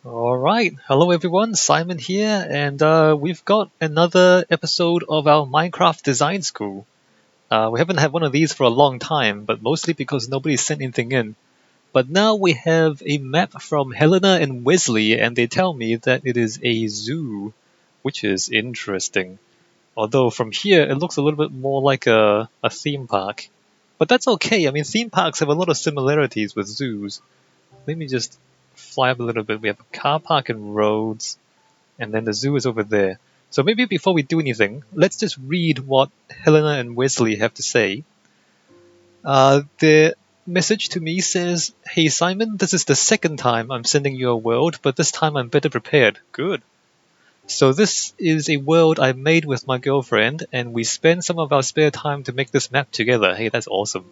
Alright, hello everyone, Simon here, and we've got another episode of our Minecraft Design School. We haven't had one of these for a long time, but mostly because nobody sent anything in. But now we have a map from Helena and Wesley, and they tell me that it is a zoo, which is interesting. Although from here it looks a little bit more like a theme park. But that's okay, I mean theme parks have a lot of similarities with zoos. Let me just fly up a little bit. We have a car park and roads, and then the zoo is over there. So maybe before we do anything, let's just read what Helena and Wesley have to say. The message to me says, "Hey Simon, this is the second time I'm sending you a world, but this time I'm better prepared." Good. So this is a world I made with my girlfriend, and we spend some of our spare time to make this map together. Hey, that's awesome.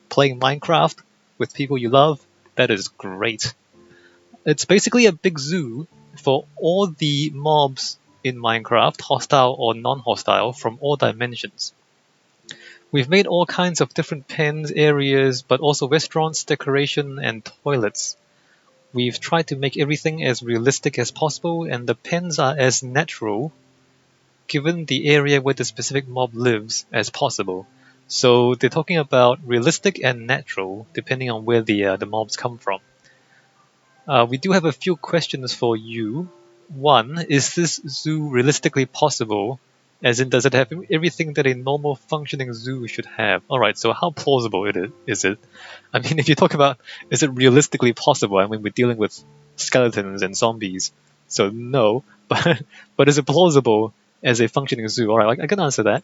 Playing Minecraft with people you love, that is great. It's basically a big zoo for all the mobs in Minecraft, hostile or non-hostile, from all dimensions. We've made all kinds of different pens, areas, but also restaurants, decoration, and toilets. We've tried to make everything as realistic as possible, and the pens are as natural, given the area where the specific mob lives, as possible. So they're talking about realistic and natural, depending on where the mobs come from. We do have a few questions for you. One, is this zoo realistically possible? As in, does it have everything that a normal functioning zoo should have? Alright, so how plausible is it? I mean, if you talk about, is it realistically possible? I mean, we're dealing with skeletons and zombies, so no, but is it plausible as a functioning zoo? Alright, I can answer that.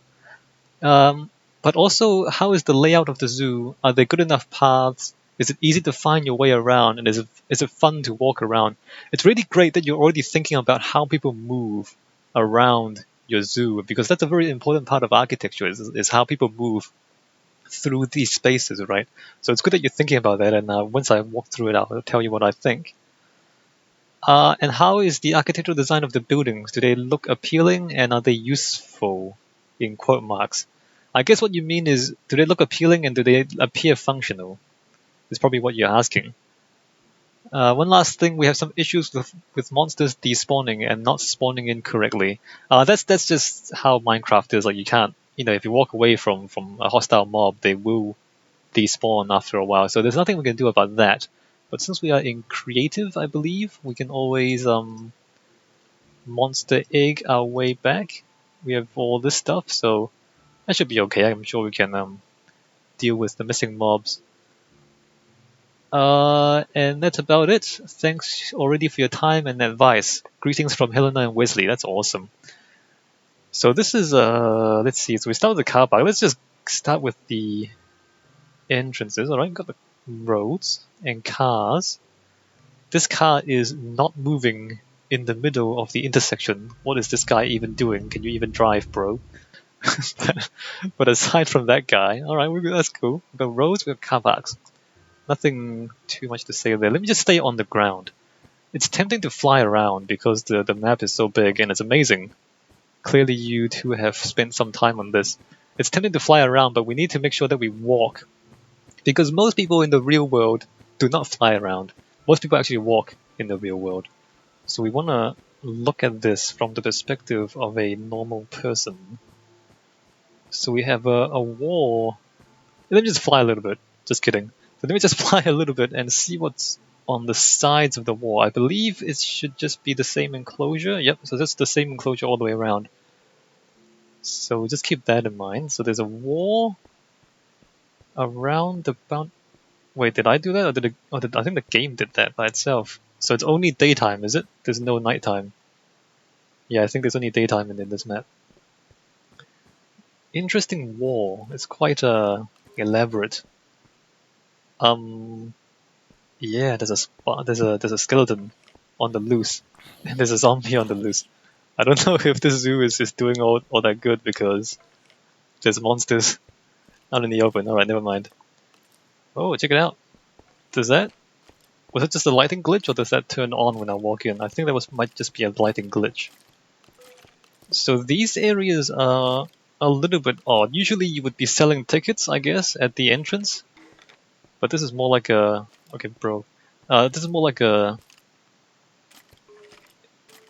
But also, how is the layout of the zoo? Are there good enough paths? Is it easy to find your way around? And is it fun to walk around? It's really great that you're already thinking about how people move around your zoo, because that's a very important part of architecture, is how people move through these spaces, right? So it's good that you're thinking about that, and once I walk through it, I'll tell you what I think. And how is the architectural design of the buildings? Do they look appealing, and are they useful, in quote marks? I guess what you mean is, do they look appealing and do they appear functional? Is probably what you're asking. One last thing, we have some issues with monsters despawning and not spawning in correctly. That's just how Minecraft is. Like, you can't, if you walk away from a hostile mob, they will despawn after a while. So there's nothing we can do about that. But since we are in creative, I believe we can always monster egg our way back. We have all this stuff, so that should be okay. I'm sure we can deal with the missing mobs. And that's about it. Thanks already for your time and advice. Greetings from Helena and Wesley. That's awesome. So this is let's see. So we start with the car park. Let's just start with the entrances. All right, got the roads and cars. This car is not moving in the middle of the intersection. What is this guy even doing? Can you even drive, bro? but aside from that guy, all right, that's cool. We've got roads, we've got car parks. Nothing too much to say there. Let me just stay on the ground. It's tempting to fly around because the map is so big and it's amazing. Clearly you two have spent some time on this. It's tempting to fly around, but we need to make sure that we walk. Because most people in the real world do not fly around. Most people actually walk in the real world. So we want to look at this from the perspective of a normal person. So we have a wall. Let me just fly a little bit. Just kidding. So let me just fly a little bit and see what's on the sides of the wall. I believe it should just be the same enclosure. Yep, so that's the same enclosure all the way around. So just keep that in mind. So there's a wall around the bound. Wait, did I do that? Or I think the game did that by itself. So it's only daytime, is it? There's no nighttime. Yeah, I think there's only daytime in this map. Interesting wall. It's quite elaborate. Yeah, there's a skeleton on the loose, and there's a zombie on the loose. I don't know if this zoo is doing all that good because there's monsters out in the open. Alright, never mind. Oh, check it out. Was it just a lighting glitch, or does that turn on when I walk in? I think might just be a lighting glitch. So these areas are a little bit odd. Usually you would be selling tickets, I guess, at the entrance. But this is more like a... Okay, bro. This is more like a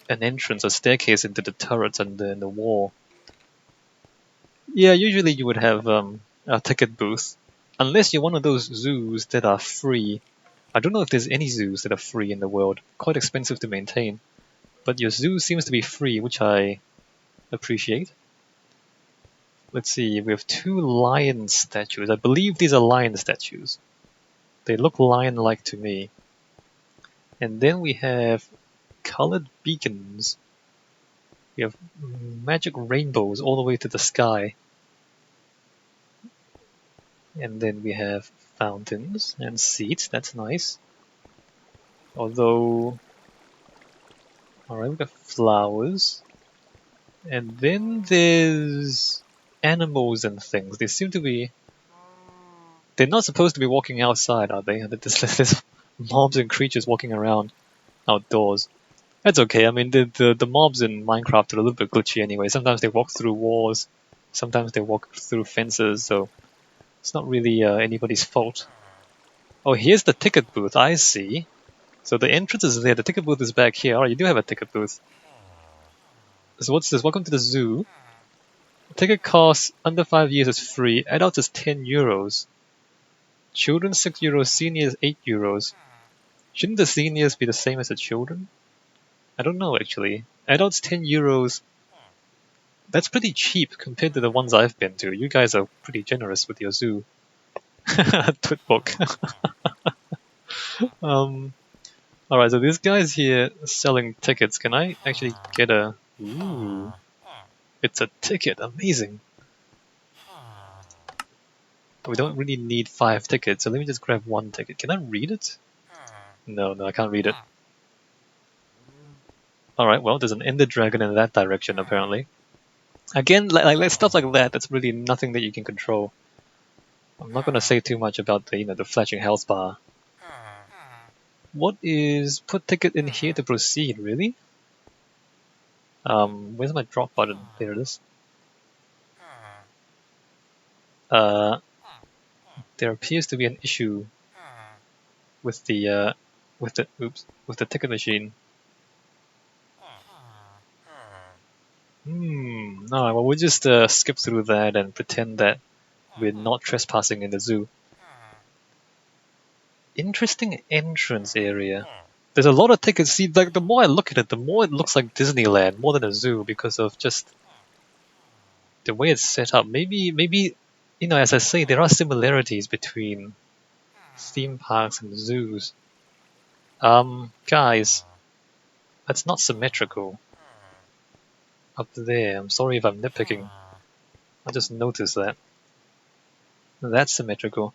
an entrance, a staircase into the turrets and then the wall. Yeah, usually you would have a ticket booth, unless you're one of those zoos that are free. I don't know if there's any zoos that are free in the world. Quite expensive to maintain, but your zoo seems to be free, which I appreciate. Let's see, we have 2 lion statues. I believe these are lion statues. They look lion-like to me. And then we have colored beacons. We have magic rainbows all the way to the sky. And then we have fountains and seats. That's nice. Although... Alright, we've got flowers. And then there's animals and things. They seem to be... They're not supposed to be walking outside, are they? There's mobs and creatures walking around outdoors. That's okay. I mean, the mobs in Minecraft are a little bit glitchy anyway. Sometimes they walk through walls, sometimes they walk through fences, so it's not really anybody's fault. Oh, here's the ticket booth. I see. So the entrance is there. The ticket booth is back here. Oh, you do have a ticket booth. So what's this? Welcome to the zoo. Ticket cost under 5 years is free. Adults is 10 euros. Children 6 euros. Seniors 8 euros. Shouldn't the seniors be the same as the children? I don't know actually. Adults 10 euros. That's pretty cheap compared to the ones I've been to. You guys are pretty generous with your zoo. Twitbook. Alright, so this guy's here selling tickets. Can I actually get a... Ooh. It's a ticket. Amazing. We don't really need 5 tickets, so let me just grab 1 ticket. Can I read it? No, I can't read it. Alright, well, there's an ender dragon in that direction, apparently. Again, like stuff like that, that's really nothing that you can control. I'm not going to say too much about the, the flashing health bar. What is... Put ticket in here to proceed, really? Where's my drop button? There it is. There appears to be an issue with the ticket machine. No, well, we'll just skip through that and pretend that we're not trespassing in the zoo. Interesting entrance area. There's a lot of tickets. See, like, the more I look at it, the more it looks like Disneyland, more than a zoo, because of just the way it's set up. Maybe, as I say, there are similarities between theme parks and zoos. Guys, that's not symmetrical. Up there, I'm sorry if I'm nitpicking. I just noticed that. That's symmetrical.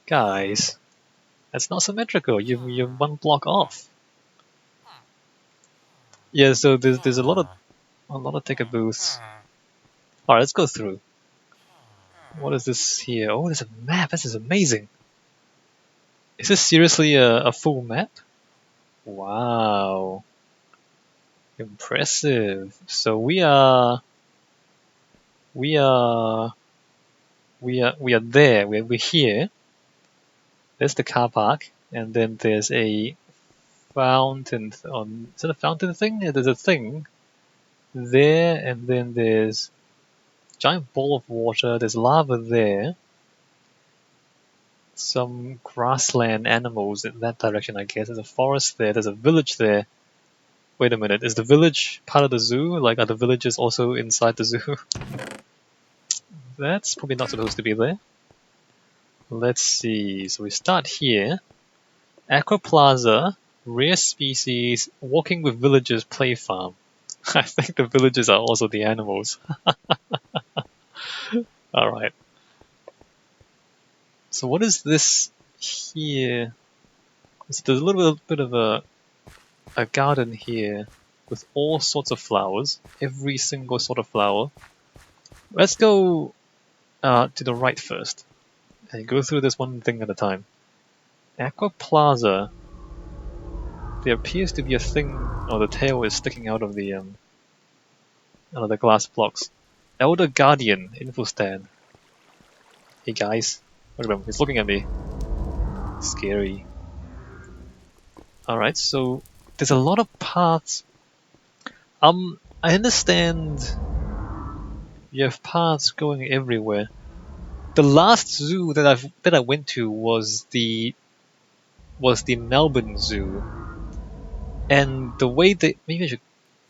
Guys, that's not symmetrical. You're 1 block off. Yeah, so there's a lot of ticket booths. Alright, let's go through. What is this here? Oh, there's a map. This is amazing. Is this seriously a full map? Wow. Impressive. So we are there. We're here. There's the car park, and then there's a fountain. Is it a fountain thing? Yeah, there's a thing there, and then there's a giant ball of water. There's lava there. Some grassland animals in that direction, I guess. There's a forest there. There's a village there. Wait a minute, is the village part of the zoo? Like, are the villages also inside the zoo? That's probably not supposed to be there. Let's see, so we start here. Aqua Plaza, rare species, walking with villagers play farm. I think the villagers are also the animals. Alright. So what is this here? So there's a little bit of a garden here with all sorts of flowers, every single sort of flower. Let's go to the right first and go through this one thing at a time. Aqua Plaza. There appears to be a thing, the tail is sticking out of the glass blocks. Elder Guardian info stand. Hey guys, look at him. He's looking at me. Scary. Alright, so there's a lot of paths I understand you have paths going everywhere. The last zoo that I went to was the Melbourne Zoo, and the way they maybe I should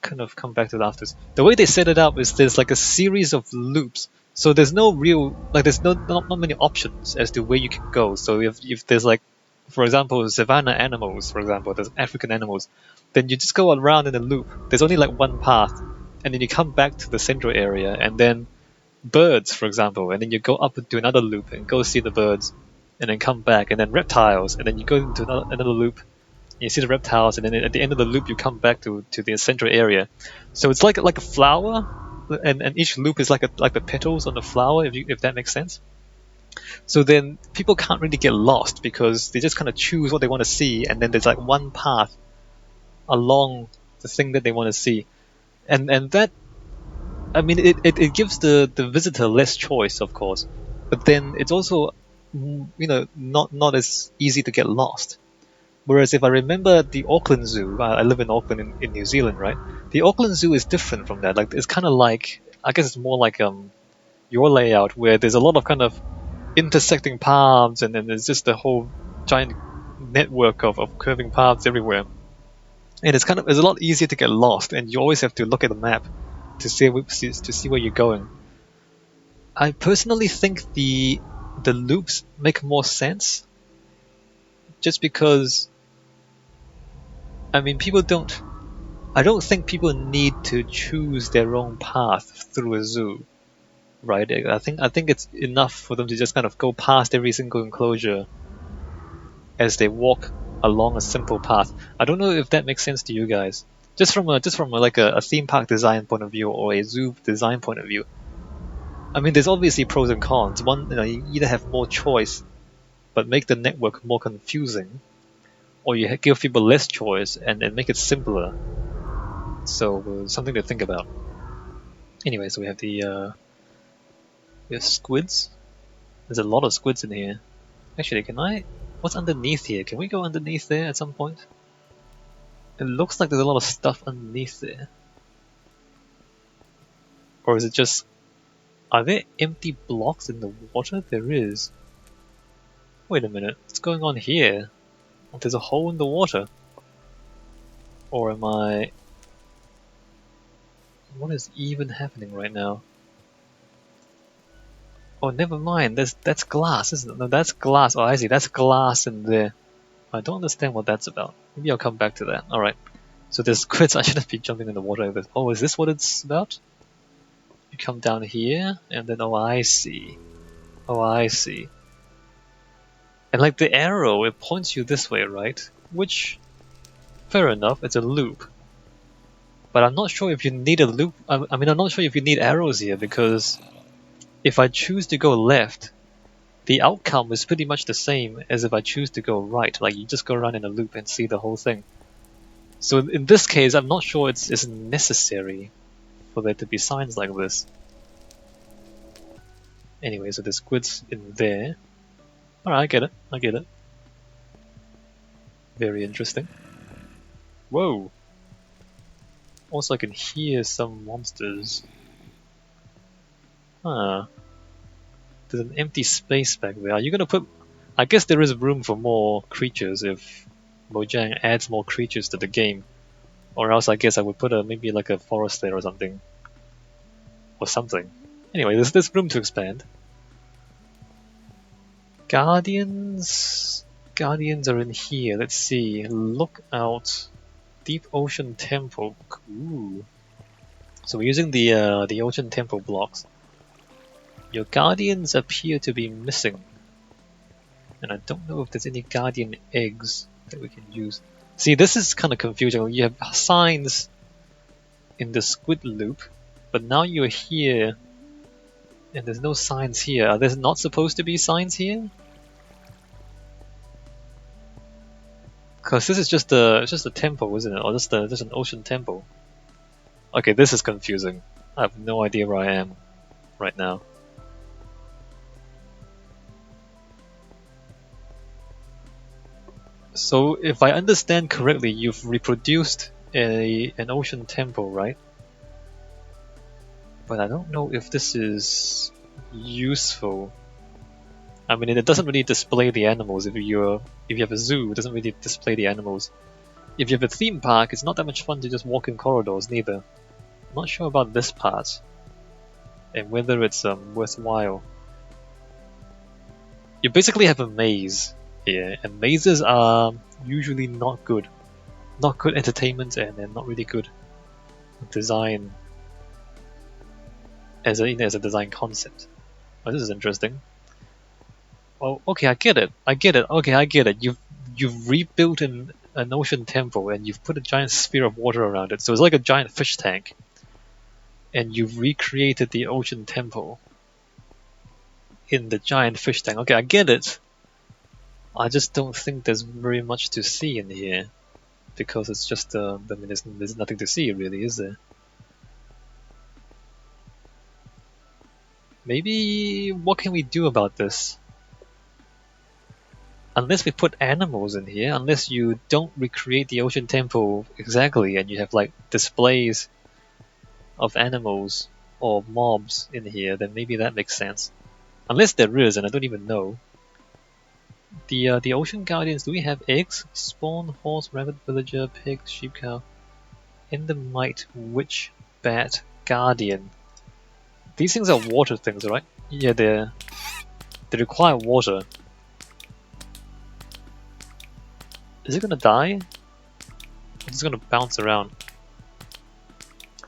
kind of come back to that after this. The way they set it up is there's like a series of loops. So there's no real like there's not many options as to where you can go. So if there's like, for example, savanna animals, for example, there's African animals, then you just go around in a loop. There's only like one path, and then you come back to the central area, and then birds, for example, and then you go up to another loop and go see the birds, and then come back, and then reptiles, and then you go into another loop, you see the reptiles, and then at the end of the loop you come back to the central area. So it's like a flower, and each loop is like the petals on the flower, if that makes sense. So then people can't really get lost because they just kind of choose what they want to see, and then there's like one path along the thing that they want to see, and that, I mean, it gives the visitor less choice, of course, but then it's also not as easy to get lost. Whereas if I remember the Auckland Zoo, I live in Auckland in New Zealand, right? The Auckland Zoo is different from that. Like it's kind of like, I guess it's more like your layout where there's a lot of kind of intersecting paths, and then there's just a whole giant network of curving paths everywhere. And it's a lot easier to get lost, and you always have to look at the map to see where you're going. I personally think the loops make more sense, just because, I mean, I don't think people need to choose their own path through a zoo, right? I think it's enough for them to just kind of go past every single enclosure as they walk along a simple path. I don't know if that makes sense to you guys. Just from a theme park design point of view or a zoo design point of view. I mean, there's obviously pros and cons. One, you either have more choice, but make the network more confusing, or you give people less choice and make it simpler. So something to think about. Anyway, so we have we have squids. There's a lot of squids in here. Actually, what's underneath here? Can we go underneath there at some point? It looks like there's a lot of stuff underneath there. Or is it just, are there empty blocks in the water? There is. Wait a minute, what's going on here? There's a hole in the water. Or am I... What is even happening right now? Oh, never mind, that's glass, isn't it? No, that's glass. Oh, I see, that's glass in there. I don't understand what that's about. Maybe I'll come back to that. Alright. So there's squids, I shouldn't be jumping in the water like this. Oh, is this what it's about? You come down here, and then, oh, I see. Oh, I see. And like the arrow, it points you this way, right? Which, fair enough, it's a loop. But I'm not sure if you need a loop. I mean, I'm not sure if you need arrows here, because if I choose to go left, the outcome is pretty much the same as if I choose to go right. Like, you just go around in a loop and see the whole thing. So in this case, I'm not sure it's necessary for there to be signs like this. Anyway, so there's squids in there. Alright, I get it. I get it. Very interesting. Whoa! Also, I can hear some monsters. Huh. There's an empty space back there. Are you gonna put... I guess there is room for more creatures if Mojang adds more creatures to the game. Or else I guess I would put maybe like a forest there or something. Or something. Anyway, there's room to expand. Guardians are in here. Let's see. Look out. Deep Ocean Temple. Ooh. So we're using the Ocean Temple blocks. Your guardians appear to be missing. And I don't know if there's any guardian eggs that we can use. See, this is kind of confusing. You have signs in the squid loop, but now you're here and there's no signs here. Are there not supposed to be signs here? Because this is just a temple, isn't it? Or just an ocean temple. Okay, this is confusing. I have no idea where I am right now. So if I understand correctly, you've reproduced an ocean temple, right? But I don't know if this is useful. I mean, it doesn't really display the animals. If you have a zoo, it doesn't really display the animals. If you have a theme park, it's not that much fun to just walk in corridors, neither. I'm not sure about this part, and whether it's worthwhile. You basically have a maze here, and mazes are usually not good. Not good entertainment, and they're not really good design as a design concept. Oh, this is interesting. Oh, okay, I get it. Okay, I get it. You've rebuilt an ocean temple, and you've put a giant sphere of water around it. So it's like a giant fish tank. And you've recreated the ocean temple in the giant fish tank. Okay, I get it. I just don't think there's very much to see in here, because it's just I mean, there's nothing to see really, is there? Maybe what can we do about this? Unless we put animals in here, unless you don't recreate the ocean temple exactly, and you have like displays of animals or mobs in here, then maybe that makes sense. Unless there is, and I don't even know. The ocean guardians, do we have eggs? Spawn, horse, rabbit, villager, pig, sheep, cow, endermite, witch, bat, guardian. These things are water things, right? Yeah, they require water. Is it gonna die? It's gonna bounce around.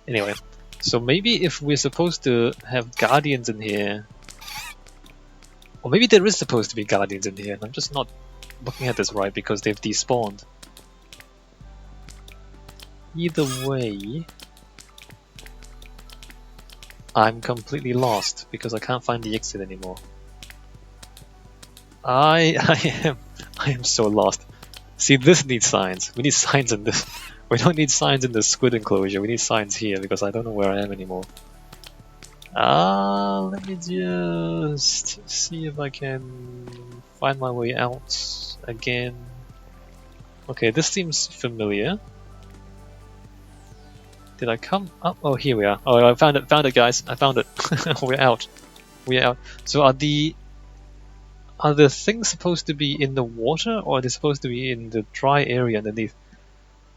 Anyway, so maybe if we're supposed to have guardians in here, or maybe there is supposed to be guardians in here, and I'm just not looking at this right because they've despawned. Either way, I'm completely lost because I can't find the exit anymore. I am so lost. See, this needs signs. We need signs in this. We don't need signs in the squid enclosure. We need signs here because I don't know where I am anymore. Let me just see if I can find my way out again. Okay, this seems familiar. Did I come up? Oh, here we are. Oh, I found it, guys. I found it. We're out. We're out. So are the things supposed to be in the water, or are they supposed to be in the dry area underneath?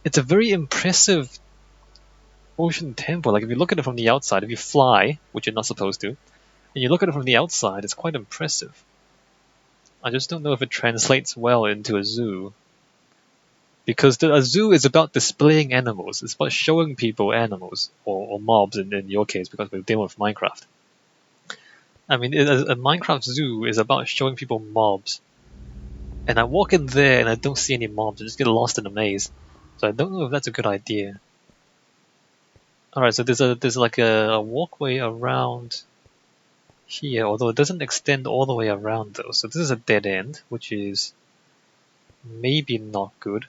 It's a very impressive ocean temple. Like if you look at it from the outside, if you fly, which you're not supposed to, and you look at it from the outside, it's quite impressive. I just don't know if it translates well into a zoo. Because a zoo is about displaying animals. It's about showing people animals, or mobs in your case, because we're dealing with Minecraft. I mean, a Minecraft zoo is about showing people mobs. And I walk in there and I don't see any mobs, I just get lost in a maze. So I don't know if that's a good idea. Alright, so there's like a walkway around here, although it doesn't extend all the way around though. So this is a dead end, which is maybe not good.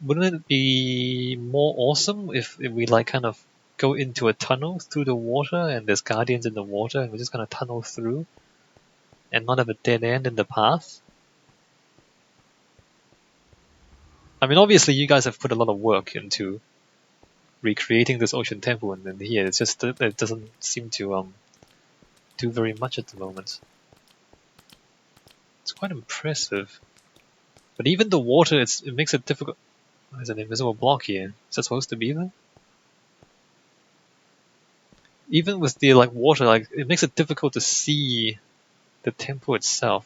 Wouldn't it be more awesome if we like kind of go into a tunnel through the water and there's guardians in the water and we're just gonna tunnel through and not have a dead end in the path? I mean, obviously you guys have put a lot of work into recreating this ocean temple, and then here it's just it doesn't seem to do very much at the moment. It's quite impressive, but even the water, it makes it difficult. There's an invisible block here. Is that supposed to be there? Even with the water, it makes it difficult to see the temple itself.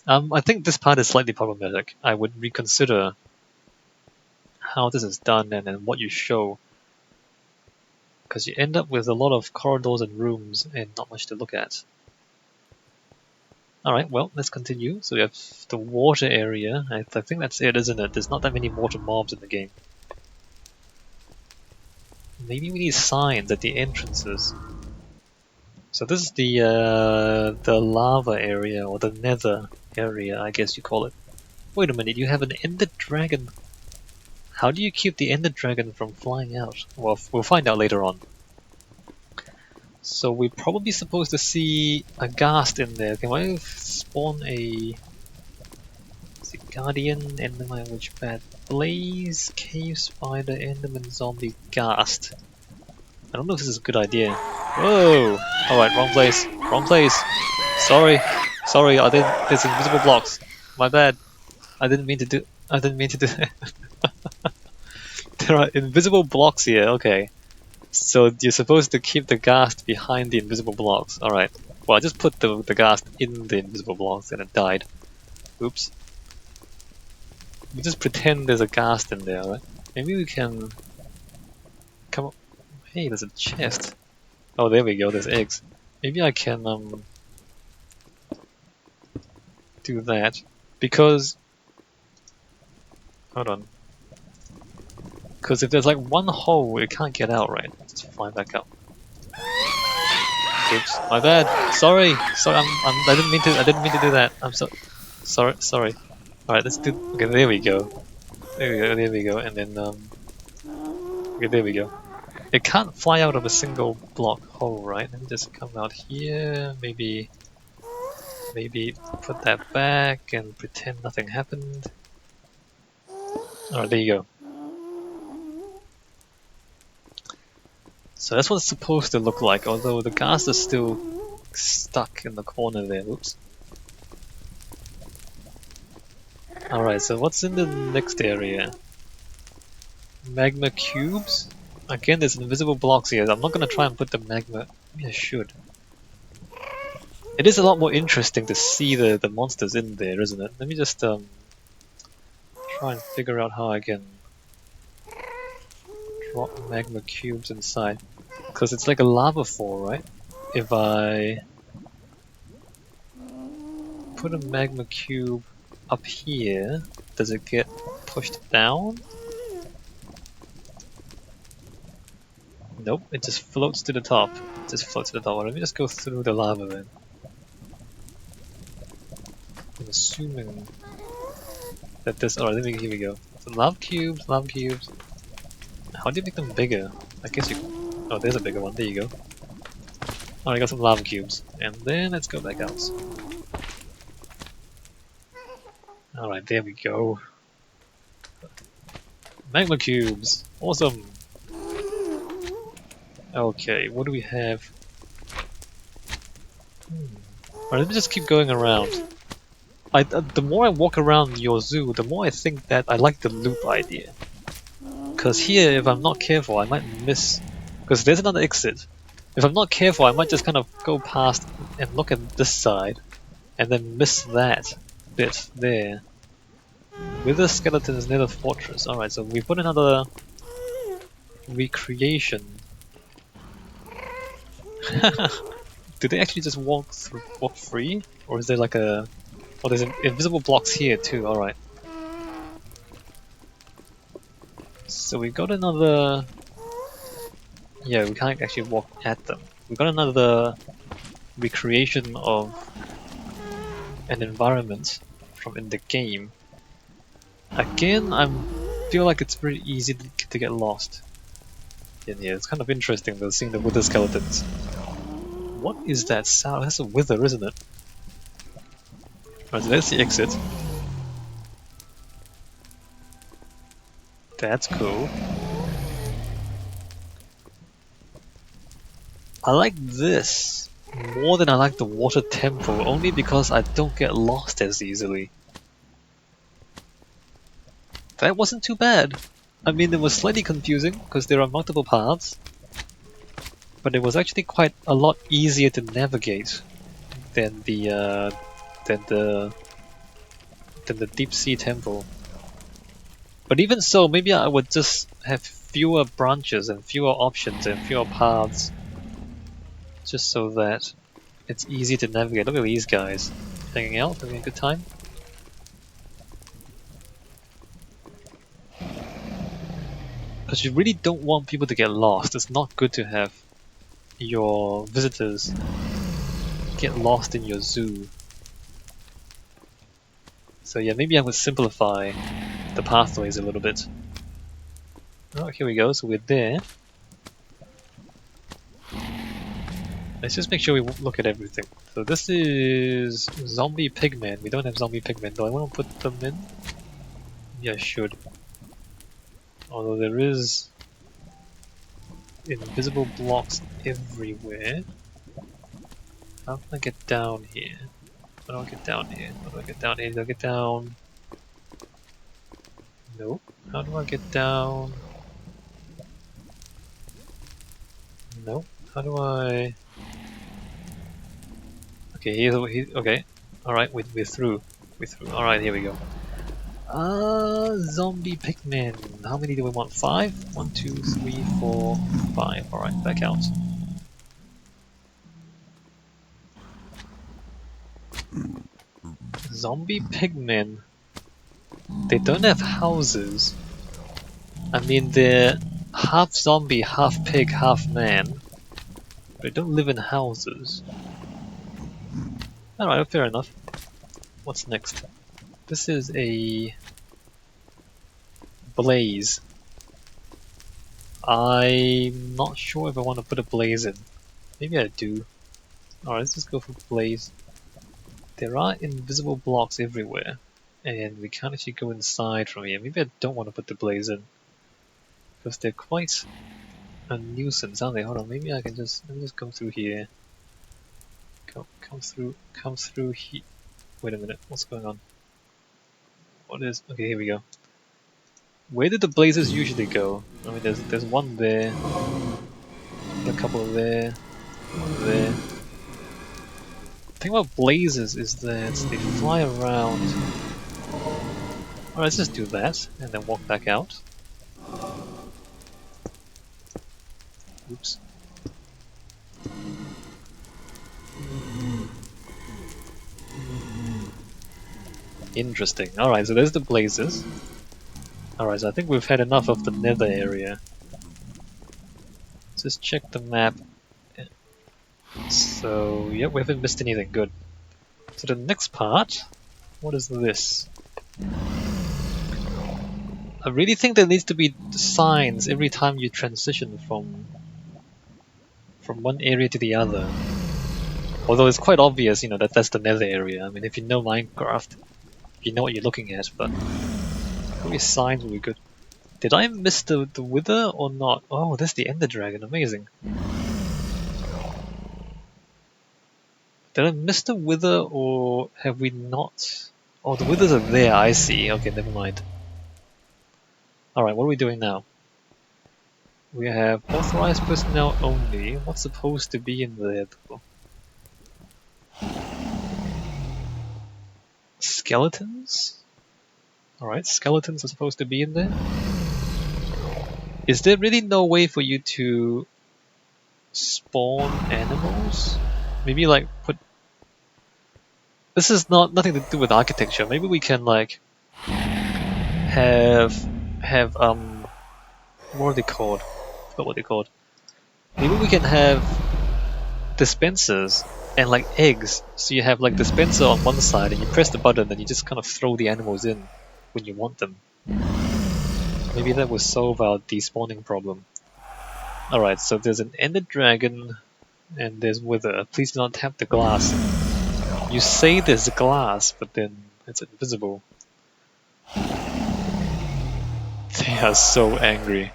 I think this part is slightly problematic. I would reconsider how this is done and what you show, because you end up with a lot of corridors and rooms and not much to look at. Alright, well, let's continue. So we have the water area. I think that's it, isn't it? There's not that many water mobs in the game. Maybe we need signs at the entrances. So this is the lava area, or the Nether area, I guess you call it. Wait a minute, you have an Ender Dragon. How do you keep the Ender Dragon from flying out? Well, we'll find out later on. So we're probably supposed to see a ghast in there. Can I spawn a... Is it Guardian, Endermite, Witch, Bat? Blaze, cave spider, enderman, zombie, ghast. I don't know if this is a good idea. Whoa! Alright, wrong place. Wrong place. Sorry. Sorry, I didn't. There's invisible blocks. My bad. I didn't mean to do that. There are invisible blocks here, okay. So you're supposed to keep the ghast behind the invisible blocks. Alright. Well, I just put the ghast in the invisible blocks and it died. Oops. We just pretend there's a ghast in there, right? Maybe we can... Come on. Hey, there's a chest. Oh, there we go, there's eggs. Maybe I can, do that. Because... Hold on. Because if there's like one hole, it can't get out, right? Just fly back up. Oops, my bad. Sorry. I didn't mean to do that. I'm sorry. All right, let's do. Okay, there we go. There we go. And then okay, there we go. It can't fly out of a single block hole, right? Let me just come out here. Maybe put that back and pretend nothing happened. All right, there you go. So that's what it's supposed to look like, although the ghast is still stuck in the corner there. Oops. Alright, so what's in the next area? Magma cubes? Again, there's invisible blocks here. I'm not gonna try and put the magma... Maybe I should. It is a lot more interesting to see the monsters in there, isn't it? Let me just try and figure out how I can drop magma cubes inside. Because it's like a lava fall, right? If I put a magma cube up here, does it get pushed down? Nope, it just floats to the top. It just floats to the top. Well, let me just go through the lava then. I'm assuming that this... Alright, here we go. So lava cubes. How do you make them bigger? I guess you... Oh, there's a bigger one. There you go. Alright, I got some lava cubes. And then let's go back out. Alright, there we go. Magma cubes! Awesome! Okay, what do we have? Alright, let me just keep going around. The more I walk around your zoo, the more I think that I like the loop idea. Because here, if I'm not careful, I might miss... Because there's another exit. If I'm not careful, I might just kind of go past and look at this side, and then miss that bit there. Wither skeletons near the fortress. Alright, so we put another recreation. Do they actually just walk free? Or is there like a... Oh, there's invisible blocks here too, alright. So we got another... Yeah, we can't actually walk at them. We got another recreation of an environment from in the game. Again, I feel like it's very easy to get lost in here. It's kind of interesting though, seeing the wither skeletons. What is that sound? That's a wither, isn't it? Right, so there's the exit. That's cool. I like this more than I like the water temple, only because I don't get lost as easily. That wasn't too bad. I mean, it was slightly confusing because there are multiple paths, but it was actually quite a lot easier to navigate than the deep sea temple. But even so, maybe I would just have fewer branches and fewer options and fewer paths, just so that it's easy to navigate. Look at these guys hanging out, having a good time. Because you really don't want people to get lost. It's not good to have your visitors get lost in your zoo. So yeah, maybe I would simplify the pathways a little bit. Oh, here we go, so we're there. Let's just make sure we look at everything. So this is zombie pigmen. We don't have zombie pigmen. Do I want to put them in? Yeah, I should. Although there is invisible blocks everywhere. How can I get down here? How do I get down here? How do I get down here? Do I get down? Nope. How do I get down? Nope. How do I... Okay, okay. Alright, we're through. We're through. Alright, here we go. Zombie pigmen. How many do we want? 5? 1, 2, 3, 4, 5. Alright, back out. Zombie pigmen. They don't have houses. I mean, they're half zombie, half pig, half man. They don't live in houses. Alright, fair enough. What's next? This is a blaze. I'm not sure if I want to put a blaze in. Maybe I do. Alright, let's just go for blaze. There are invisible blocks everywhere, and we can't actually go inside from here. Maybe I don't want to put the blaze in, because they're quite a nuisance, aren't they? Hold on, maybe I can just let me just come through here. Come through here. Wait a minute, what's going on? What is? Okay, here we go. Where did the blazes usually go? I mean, there's one there, a couple there, one there. The thing about blazes is that they fly around. Alright, let's just do that, and then walk back out. Oops. Interesting. Alright, so there's the blazes. Alright, so I think we've had enough of the Nether area. Let's just check the map. So, yeah, we haven't missed anything. Good. So the next part, what is this? I really think there needs to be signs every time you transition from one area to the other. Although it's quite obvious, you know, that that's the Nether area. I mean, if you know Minecraft, you know what you're looking at, but maybe signs would be good. Did I miss the Wither or not? Oh, that's the Ender Dragon. Amazing. Did I miss the Wither or have we not? Oh, the Withers are there. I see. Okay, never mind. Alright, what are we doing now? We have authorized personnel only. What's supposed to be in there though? Skeletons? Alright, skeletons are supposed to be in there. Is there really no way for you to spawn animals? Maybe like put... This is nothing to do with architecture. Maybe we can like have what are they called? I forgot what they're called. Maybe we can have dispensers and like eggs. So you have like dispenser on one side and you press the button and you just kind of throw the animals in when you want them. Maybe that will solve our despawning problem. Alright, so there's an Ender Dragon and there's Wither. Please do not tap the glass. You say there's glass, but then it's invisible. They are so angry.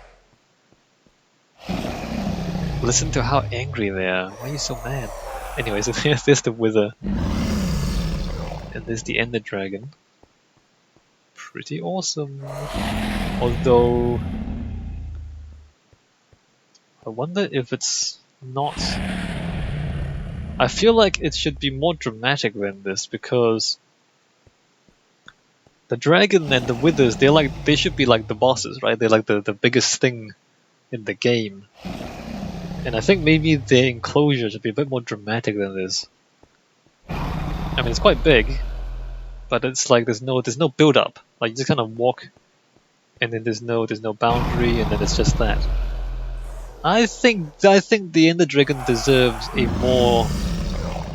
Listen to how angry they are. Why are you so mad? Anyways, there's the Wither. And there's the Ender Dragon. Pretty awesome. Although... I wonder if it's not... I feel like it should be more dramatic than this, because... the dragon and the withers, they should be like the bosses, right? They're like the biggest thing in the game. And I think maybe their enclosure should be a bit more dramatic than this. I mean, it's quite big, but it's like there's no build up. Like you just kind of walk, and then there's no boundary, and then it's just that. I think the Ender Dragon deserves a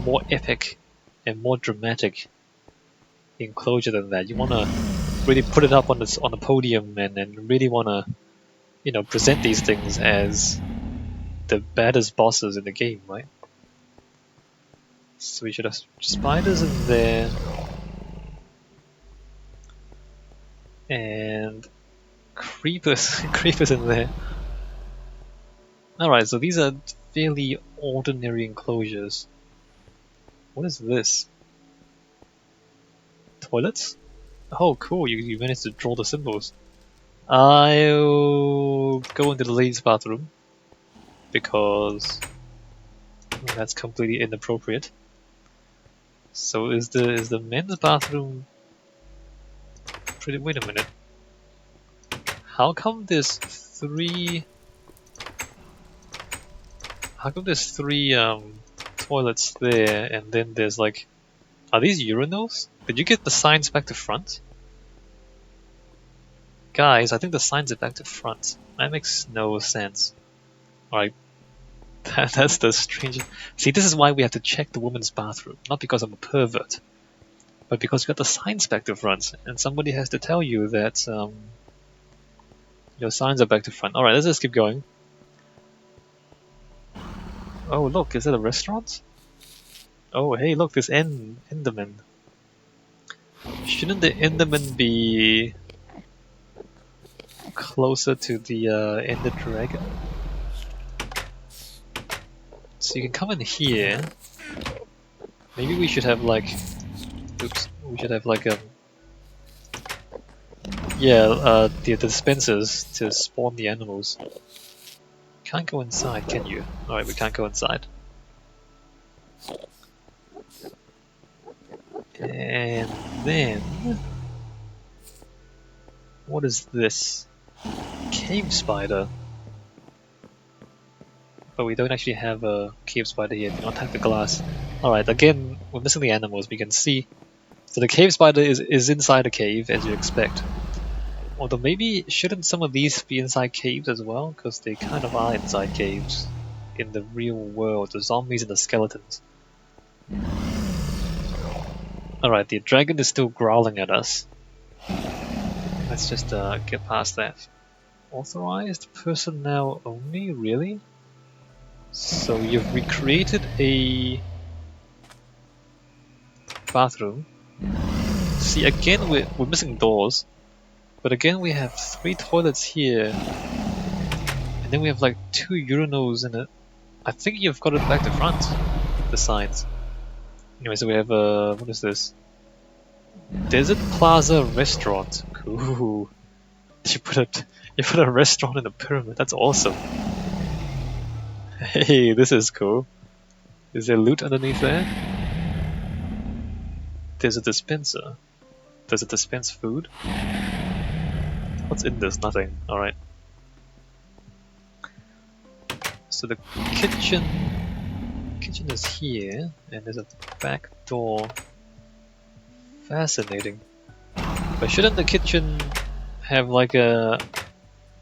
more epic and more dramatic enclosure than that. You want to really put it up on the podium and really want to, you know, present these things as the baddest bosses in the game, right? So we should have spiders in there, and creepers, creepers in there. Alright, so these are fairly ordinary enclosures. What is this? Toilets? Oh, cool, you managed to draw the symbols. I'll go into the ladies' bathroom because that's completely inappropriate. So is the men's bathroom pretty... Wait a minute. How come there's three toilets there, and then there's like... Are these urinals? Did you get the signs back to front? Guys, I think the signs are back to front. That makes no sense. Alright. That's the strange... See, this is why we have to check the woman's bathroom. Not because I'm a pervert, but because we got the signs back to front, and somebody has to tell you that your signs are back to front. Alright, let's just keep going. Oh look, is that a restaurant? Oh hey, look, this Enderman. Shouldn't the Enderman be closer to the Ender Dragon? So you can come in here. Maybe we should have like... Oops, we should have like a... Yeah, the dispensers to spawn the animals. Can't go inside, can you? Alright, we can't go inside. And then... What is this? Cave spider. But we don't actually have a cave spider here. Do not attack the glass. Alright, again, we're missing the animals, we can see. So the cave spider is inside a cave, as you expect. Although maybe, shouldn't some of these be inside caves as well? Because they kind of are inside caves in the real world, the zombies and the skeletons. Alright, the dragon is still growling at us. Let's just get past that. Authorized personnel only? Really? So you've recreated a bathroom. See, again we're missing doors. But again we have 3 toilets here. And then we have like 2 urinals in it. I think you've got it back to front, the signs. Anyway, so we have what is this? Desert Plaza Restaurant. Cool. You put a restaurant in a pyramid, that's awesome. Hey, this is cool. Is there loot underneath there? There's a dispenser. Does it dispense food? What's in this? Nothing. Alright. So the kitchen is here, and there's a back door. Fascinating. But shouldn't the kitchen have like a...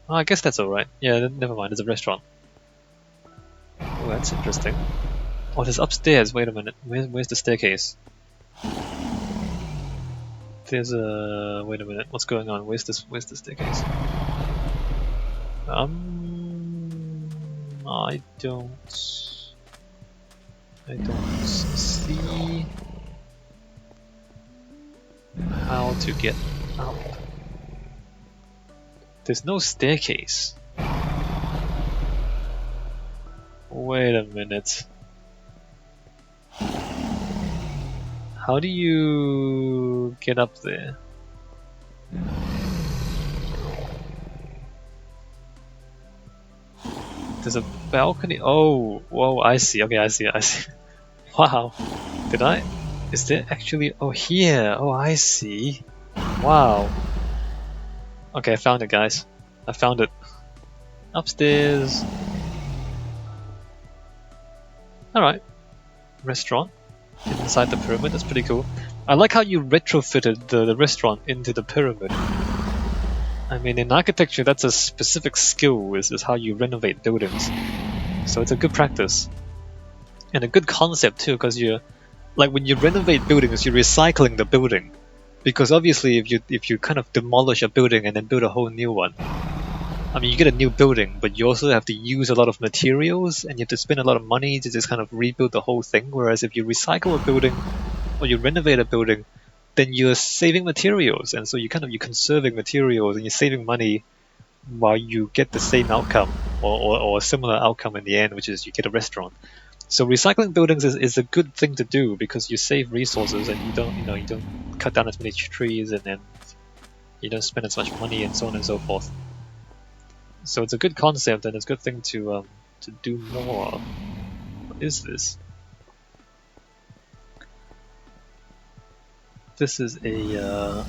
Oh, I guess that's alright. Yeah, never mind, it's a restaurant. Oh, that's interesting. Oh, there's upstairs. Wait a minute. Where's the staircase? There's a... Wait a minute. What's going on? Where's the staircase? I don't see how to get out. There's no staircase. Wait a minute. How do you get up there? There's a balcony. Oh, whoa, I see. Okay, I see. Wow. Did I? Is there actually... Oh, here. Oh, I see. Wow. Okay, I found it, guys. I found it. Upstairs. Alright. Restaurant. Inside the pyramid. That's pretty cool. I like how you retrofitted the restaurant into the pyramid. I mean, in architecture, that's a specific skill, is how you renovate buildings. So it's a good practice. And a good concept too, because you're... Like, when you renovate buildings, you're recycling the building. Because obviously, if you kind of demolish a building and then build a whole new one, I mean, you get a new building, but you also have to use a lot of materials, and you have to spend a lot of money to just kind of rebuild the whole thing. Whereas if you recycle a building, or you renovate a building, then you're saving materials, and so you're conserving materials, and you're saving money, while you get the same outcome or a similar outcome in the end, which is you get a restaurant. So recycling buildings is a good thing to do because you save resources and you don't cut down as many trees and then you don't spend as much money and so on and so forth. So it's a good concept and it's a good thing to do more of. What is this? This is a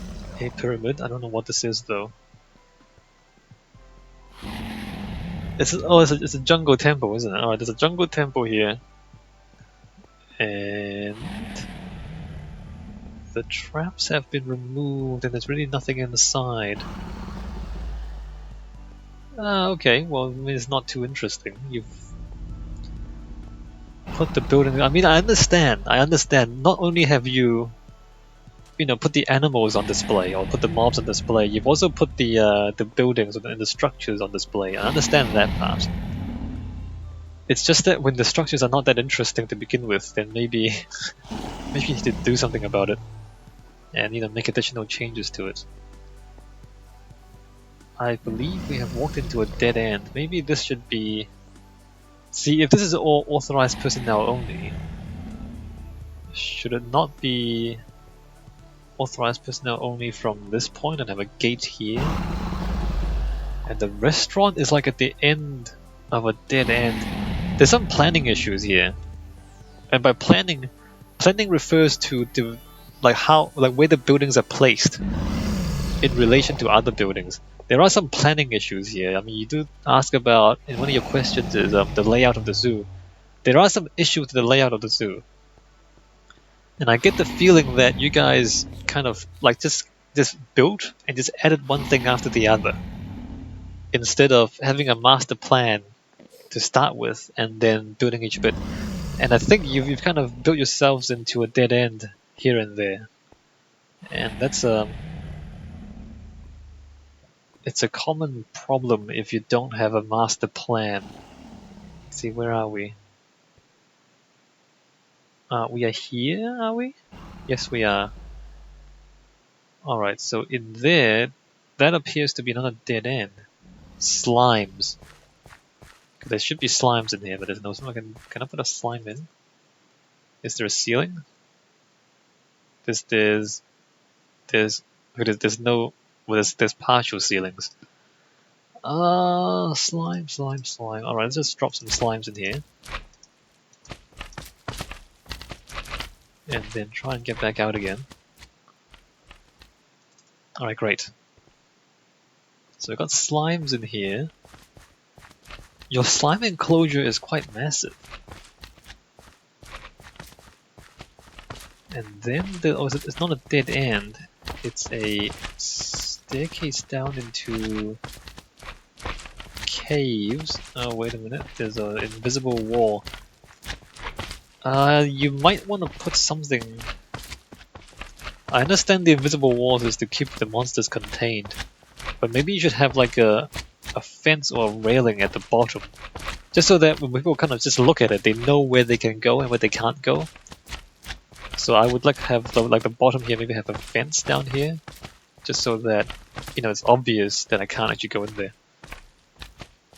pyramid. I don't know what this is though. It's a jungle temple, isn't it? Alright, there's a jungle temple here. And the traps have been removed and there's really nothing inside. Okay, well, I mean, it's not too interesting. You've put the building... I mean, I understand. Not only have you put the animals on display or put the mobs on display, you've also put the buildings and the structures on display. I understand that part. It's just that when the structures are not that interesting to begin with, then maybe maybe you need to do something about it and make additional changes to it. I believe we have walked into a dead end. Maybe this should be... See, if this is all authorized personnel only, should it not be authorized personnel only from this point and have a gate here? And the restaurant is like at the end of a dead end. There's some planning issues here. And by planning refers to the where the buildings are placed in relation to other buildings. There are some planning issues here. I mean, you do ask about, and one of your questions is the layout of the zoo. There are some issues with the layout of the zoo. And I get the feeling that you guys kind of just built and just added one thing after the other, instead of having a master plan to start with and then building each bit. And I think you've kind of built yourselves into a dead end here and there. And that's it's a common problem if you don't have a master plan. Let's see, where are we? We are here, are we? Yes, we are. Alright, so in there, that appears to be another dead end. Slimes. There should be slimes in here, but there's no... Can I put a slime in? Is there a ceiling? There's no... Well, there's partial ceilings. Slime. Alright, let's just drop some slimes in here. And then try and get back out again. Alright, great. So we've got slimes in here. Your slime enclosure is quite massive. And then it's not a dead end. It's a staircase down into caves. Oh, wait a minute. There's an invisible wall. You might want to put something... I understand the invisible walls is to keep the monsters contained, but maybe you should have like a fence or a railing at the bottom, just so that when people kind of just look at it, they know where they can go and where they can't go. So I would like to have the bottom here, maybe have a fence down here, just so that it's obvious that I can't actually go in there.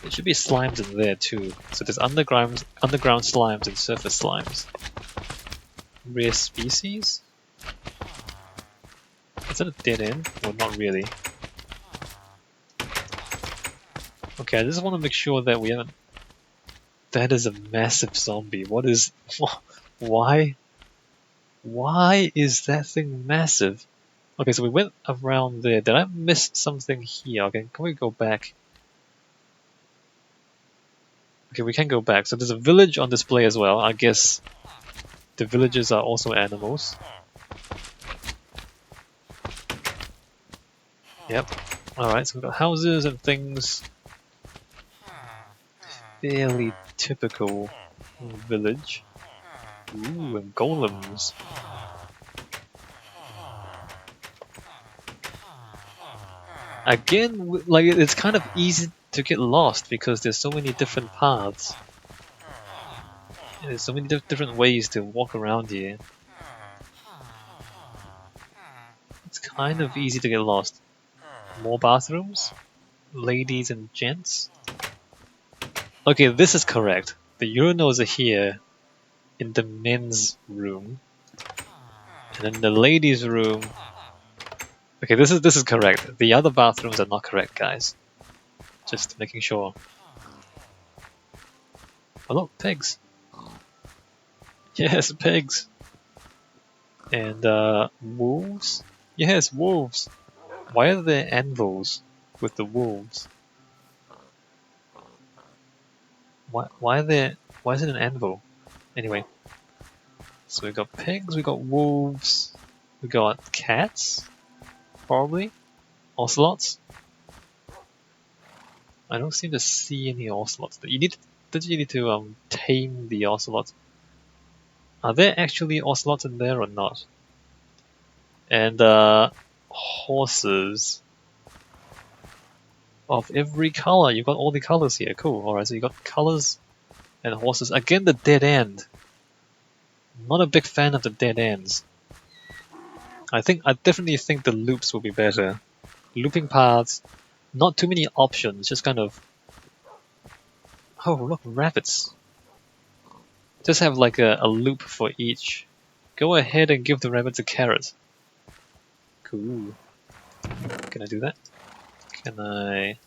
There should be slimes in there too. So there's underground slimes and surface slimes. Rare species? Is that a dead end? Well, not really. Okay, I just want to make sure that we haven't... That is a massive zombie. What is... Why? Why is that thing massive? Okay, so we went around there. Did I miss something here? Okay, can we go back? Okay, we can go back. So there's a village on display as well. I guess the villagers are also animals. Yep. Alright, so we've got houses and things. Fairly typical village. Ooh, and golems. Again, it's kind of easy to get lost because there's so many different paths. There's so many different ways to walk around here. It's kind of easy to get lost. More bathrooms? ladies and gents. Okay, this is correct. The urinals are here in the men's room. And then the ladies' room. Okay, this is correct. The other bathrooms are not correct, guys. Just making sure. Oh look, pigs. Yes, pigs. And wolves? Yes, wolves. Why are there anvils with the wolves? Why is it an anvil? Anyway. So we got pigs, we got wolves, we got cats, probably. Ocelots. I don't seem to see any ocelots. Did you need to tame the ocelots? Are there actually ocelots in there or not? And horses of every color. You got all the colors here. Cool. Alright, so you got colors and horses. Again, the dead end. Not a big fan of the dead ends. I definitely think the loops will be better. Looping paths, not too many options, just kind of. Oh look, rabbits. Just have like a loop for each. Go ahead and give the rabbits a carrot. Cool. Can I do that? Can I?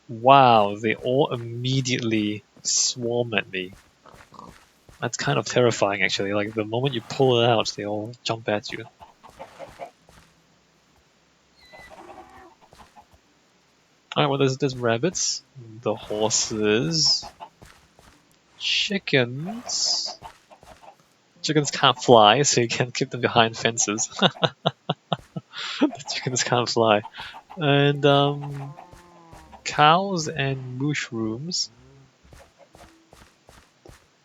Wow, they all immediately swarm at me. That's kind of terrifying actually, like the moment you pull it out, they all jump at you. Alright, well there's rabbits, the horses, chickens. Chickens can't fly, so you can keep them behind fences. The chickens can't fly. And cows and mushrooms.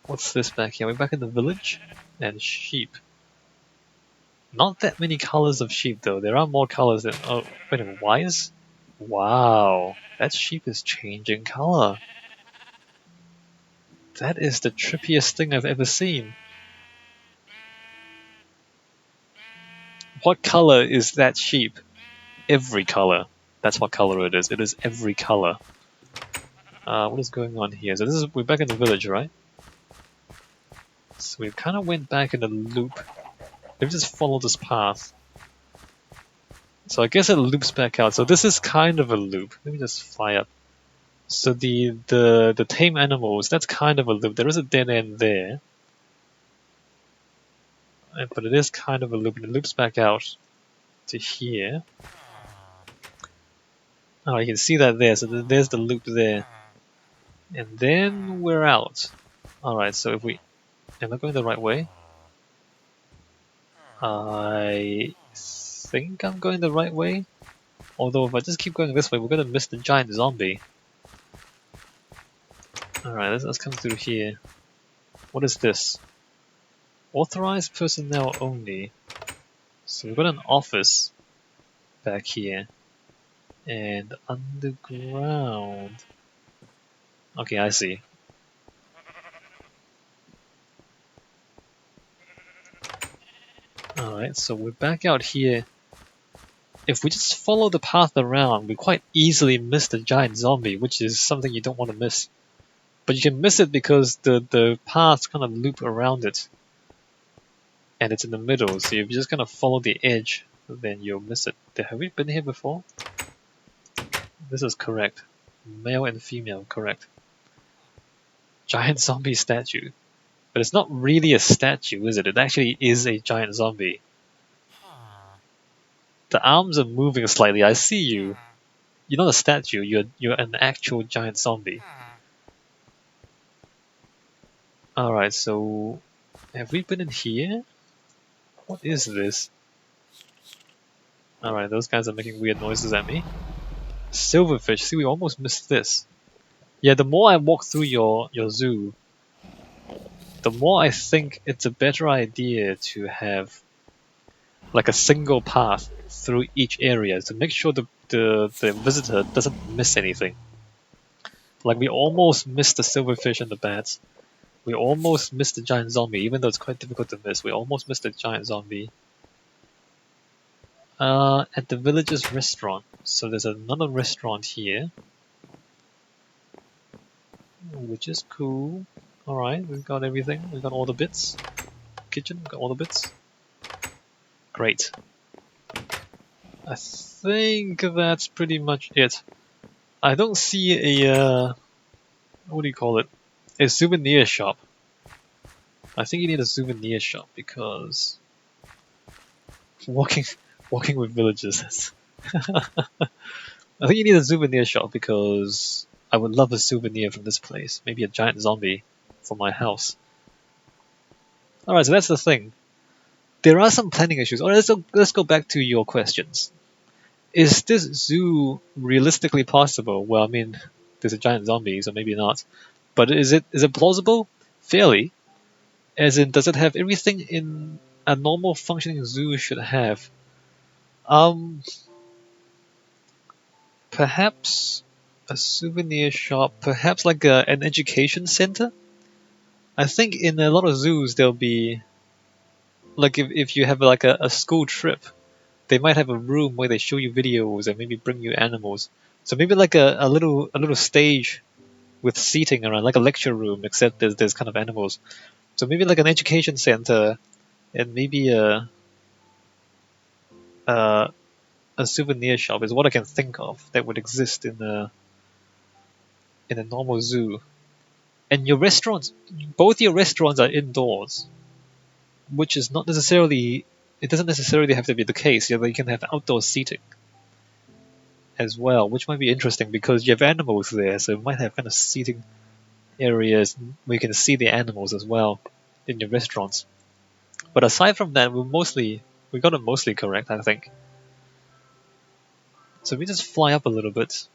What's this back here? We're back in the village? And sheep. Not that many colors of sheep though. There are more colors than. Oh, wait a minute. Why is. Wow. That sheep is changing color. That is the trippiest thing I've ever seen. What color is that sheep? Every color. That's what color it is. It is every color. What is going on here? So we're back in the village, right? So we kind of went back in a loop. Let me just follow this path. So I guess it loops back out. So this is kind of a loop. Let me just fly up. So the tame animals, that's kind of a loop. There is a dead end there. But it is kind of a loop, and it loops back out to here. Oh, you can see that there. So there's the loop there. And then we're out. Alright, so if we... Am I going the right way? I think I'm going the right way. Although if I just keep going this way, we're gonna miss the giant zombie. Alright, let's come through here. What is this? Authorized personnel only. So we've got an office back here. And underground. Okay, I see. Alright, so we're back out here. If we just follow the path around, we quite easily miss the giant zombie, which is something you don't want to miss. But you can miss it because the paths kind of loop around it. And it's in the middle, so if you just kind of follow the edge, then you'll miss it. Have we been here before? This is correct. Male and female, correct. Giant zombie statue. But it's not really a statue, is it? It actually is a giant zombie. The arms are moving slightly. I see you. You're not a statue. You're an actual giant zombie. Alright, so... Have we been in here? What is this? Alright, those guys are making weird noises at me. Silverfish. See, we almost missed this. Yeah, the more I walk through your zoo, the more I think it's a better idea to have like a single path through each area to make sure the visitor doesn't miss anything. Like we almost missed the silverfish and the bats. We almost missed the giant zombie, even though it's quite difficult to miss. We almost missed the giant zombie. At the village's restaurant. So there's another restaurant here, which is cool. Alright, we've got everything. We've got all the bits. Kitchen, got all the bits. Great. I think that's pretty much it. I don't see a, what do you call it? A souvenir shop. I think you need a souvenir shop because walking with villagers. I think you need a souvenir shop because I would love a souvenir from this place. Maybe a giant zombie for my house. Alright, so that's the thing. There are some planning issues. Alright, let's go back to your questions. Is this zoo realistically possible? Well, I mean, there's a giant zombie, so maybe not. But is it plausible? Fairly. As in, does it have everything in a normal functioning zoo should have? Perhaps a souvenir shop, perhaps like an education center? I think in a lot of zoos there'll be, like if you have like a school trip, they might have a room where they show you videos and maybe bring you animals. So maybe like a little stage with seating around, like a lecture room, except there's kind of animals. So maybe like an education center and maybe a a souvenir shop is what I can think of that would exist in a normal zoo. And your restaurants, both your restaurants are indoors, which is not necessarily. It doesn't necessarily have to be the case. You can have outdoor seating as well, which might be interesting because you have animals there, so you might have kind of seating areas where you can see the animals as well in your restaurants. But aside from that, we got it mostly correct, I think. So we just fly up a little bit.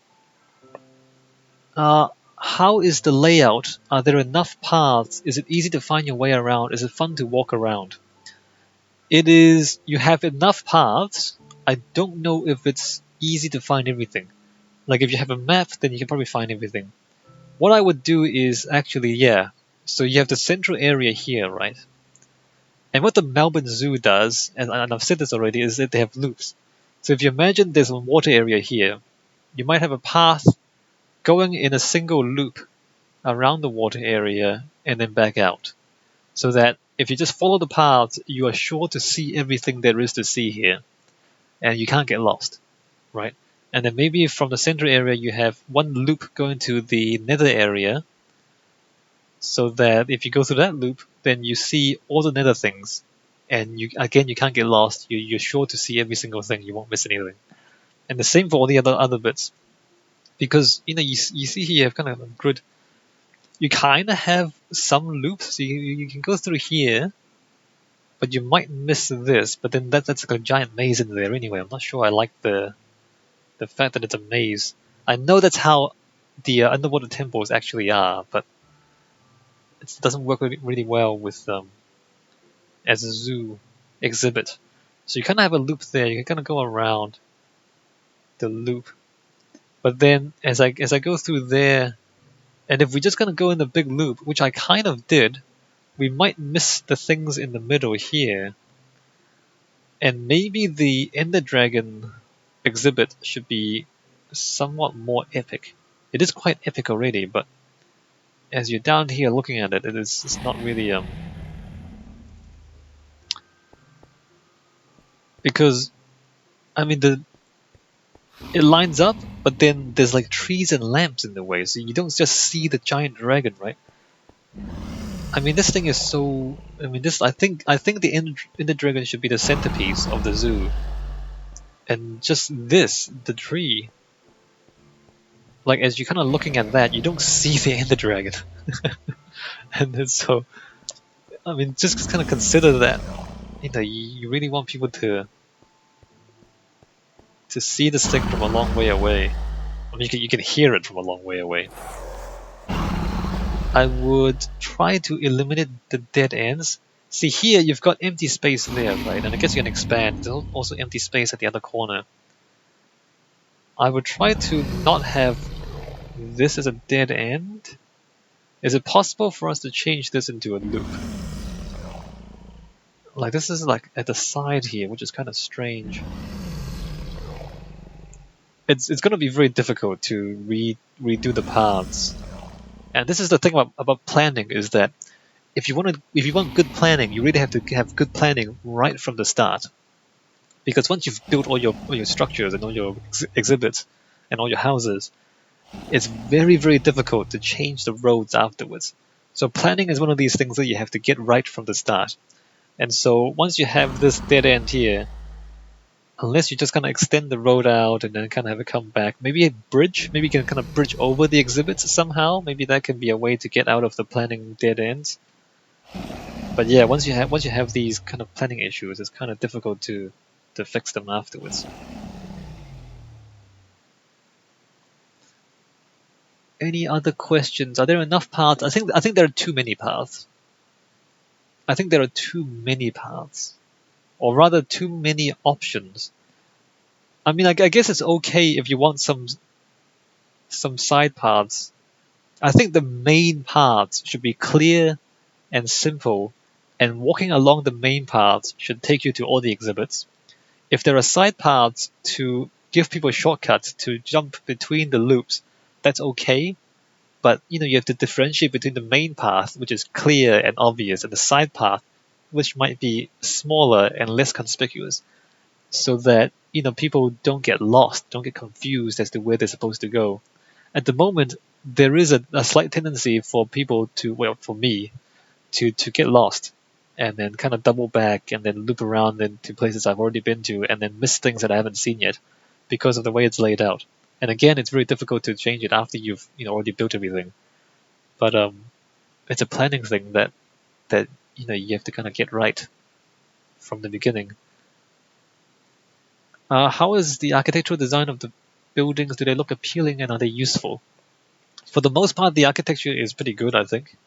How is the layout? Are there enough paths? Is it easy to find your way around? Is it fun to walk around? It is. You have enough paths. I don't know if it's easy to find everything. Like if you have a map, then you can probably find everything. What I would do is actually, yeah. So you have the central area here, right? And what the Melbourne Zoo does, and I've said this already, is that they have loops. So if you imagine there's a water area here, you might have a path going in a single loop around the water area and then back out. So that if you just follow the path, you are sure to see everything there is to see here. And you can't get lost, right? And then maybe from the central area you have one loop going to the Nether area, so that if you go through that loop, then you see all the Nether things, and you can't get lost. You're sure to see every single thing. You won't miss anything. And the same for all the other bits, because you see here you have kind of a grid. You kind of have some loops. So you can go through here, but you might miss this. But then that's like a giant maze in there anyway. I'm not sure I like the fact that it's a maze. I know that's how the underwater temples actually are, but it doesn't work really well with as a zoo exhibit. So you kind of have a loop there. You can kind of go around the loop, but then as I go through there, and if we just gonna go in the big loop, which I kind of did, we might miss the things in the middle here. And maybe the Ender Dragon exhibit should be somewhat more epic. It is quite epic already, but as you're down here looking at it, it's not really because I mean it lines up, but then there's like trees and lamps in the way, so you don't just see the giant dragon, right? I mean, this thing is so. I mean, this. I think the Ender Dragon should be the centerpiece of the zoo, and just the tree. Like as you're kind of looking at that, you don't see the Ender Dragon, and then so. I mean, just kind of consider that. You really want people to see this thing from a long way away. I mean, you can hear it from a long way away. I would try to eliminate the dead ends. See here, you've got empty space there, right? And I guess you can expand. There's also empty space at the other corner. I would try to not have this as a dead end. Is it possible for us to change this into a loop? Like this is like at the side here, which is kind of strange. it's going to be very difficult to redo the paths. And this is the thing about planning, is that if you want good planning, you really have to have good planning right from the start. Because once you've built all your structures and all your exhibits and all your houses, it's very, very difficult to change the roads afterwards. So planning is one of these things that you have to get right from the start. And so once you have this dead end here, unless you just kind of extend the road out and then kind of have it come back, maybe a bridge, maybe you can kind of bridge over the exhibits somehow. Maybe that can be a way to get out of the planning dead ends. But yeah, once you have these kind of planning issues, it's kind of difficult to fix them afterwards. Any other questions? Are there enough paths? I think there are too many paths. I think there are too many paths, or rather too many options. I mean, I guess it's okay if you want some side paths. I think the main paths should be clear and simple, and walking along the main paths should take you to all the exhibits. If there are side paths to give people shortcuts to jump between the loops, that's okay. But you have to differentiate between the main path, which is clear and obvious, and the side path, which might be smaller and less conspicuous, so that people don't get lost, don't get confused as to where they're supposed to go. At the moment, there is a slight tendency for people to, well, for me, to get lost and then kind of double back and then loop around into places I've already been to and then miss things that I haven't seen yet because of the way it's laid out. And again, it's very difficult to change it after you've already built everything. But it's a planning thing that you have to kind of get right from the beginning. How is the architectural design of the buildings? Do they look appealing and are they useful? For the most part, the architecture is pretty good, I think.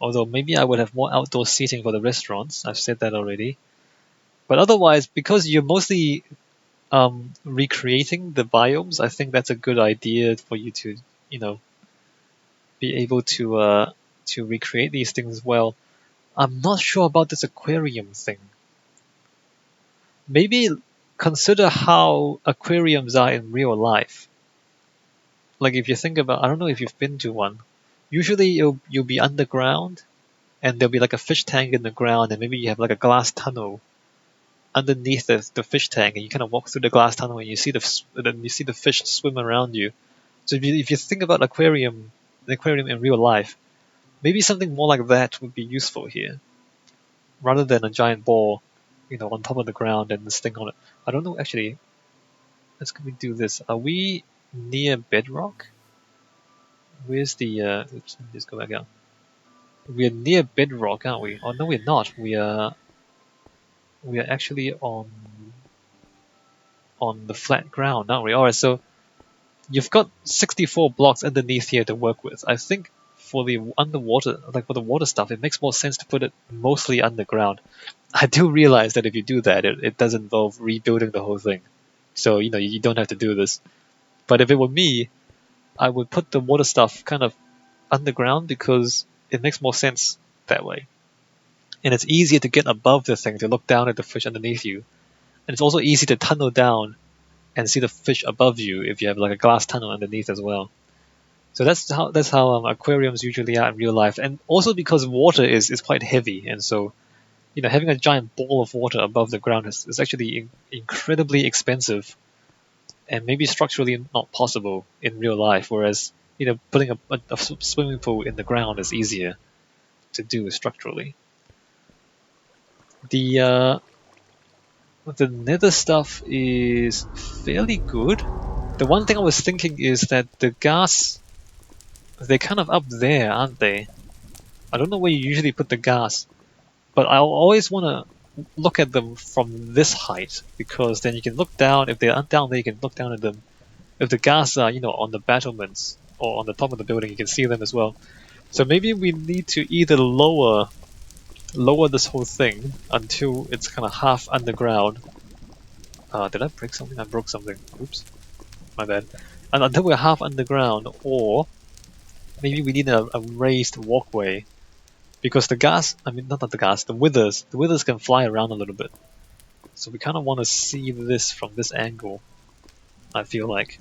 Although maybe I would have more outdoor seating for the restaurants. I've said that already. But otherwise, because you're mostly recreating the biomes, I think that's a good idea for you to, be able to recreate these things well. I'm not sure about this aquarium thing. Maybe consider how aquariums are in real life. Like if you think about, I don't know if you've been to one. Usually you'll be underground, and there'll be like a fish tank in the ground, and maybe you have like a glass tunnel underneath the fish tank, and you kind of walk through the glass tunnel, and you see the fish swim around you. So if you think about the aquarium in real life, maybe something more like that would be useful here, rather than a giant ball, on top of the ground and this thing on it. I don't know actually. Let's do this. Are we near bedrock? Where's the? Oops, let me just go back out. We're near bedrock, aren't we? Oh no, we're not. We are actually on the flat ground, aren't we? Alright, so you've got 64 blocks underneath here to work with. I think for the underwater, like for the water stuff, it makes more sense to put it mostly underground. I do realize that if you do that, it does involve rebuilding the whole thing. So, you don't have to do this. But if it were me, I would put the water stuff kind of underground because it makes more sense that way. And it's easier to get above the thing to look down at the fish underneath you. And it's also easy to tunnel down and see the fish above you if you have like a glass tunnel underneath as well. So that's how aquariums usually are in real life. And also because water is quite heavy, and so having a giant ball of water above the ground is actually incredibly expensive and maybe structurally not possible in real life, whereas putting a swimming pool in the ground is easier to do structurally. The Nether stuff is fairly good. The one thing I was thinking is that the gas, they're kind of up there, aren't they? I don't know where you usually put the gas, but I always want to look at them from this height, because then you can look down. If they're down there, you can look down at them. If the gas are, on the battlements or on the top of the building, you can see them as well. So maybe we need to either lower this whole thing until it's kind of half underground. Did I break something? I broke something. Oops, my bad. And until we're half underground, or maybe we need a raised walkway, because the gas, I mean not the gas, the withers can fly around a little bit. So we kind of want to see this from this angle, I feel like.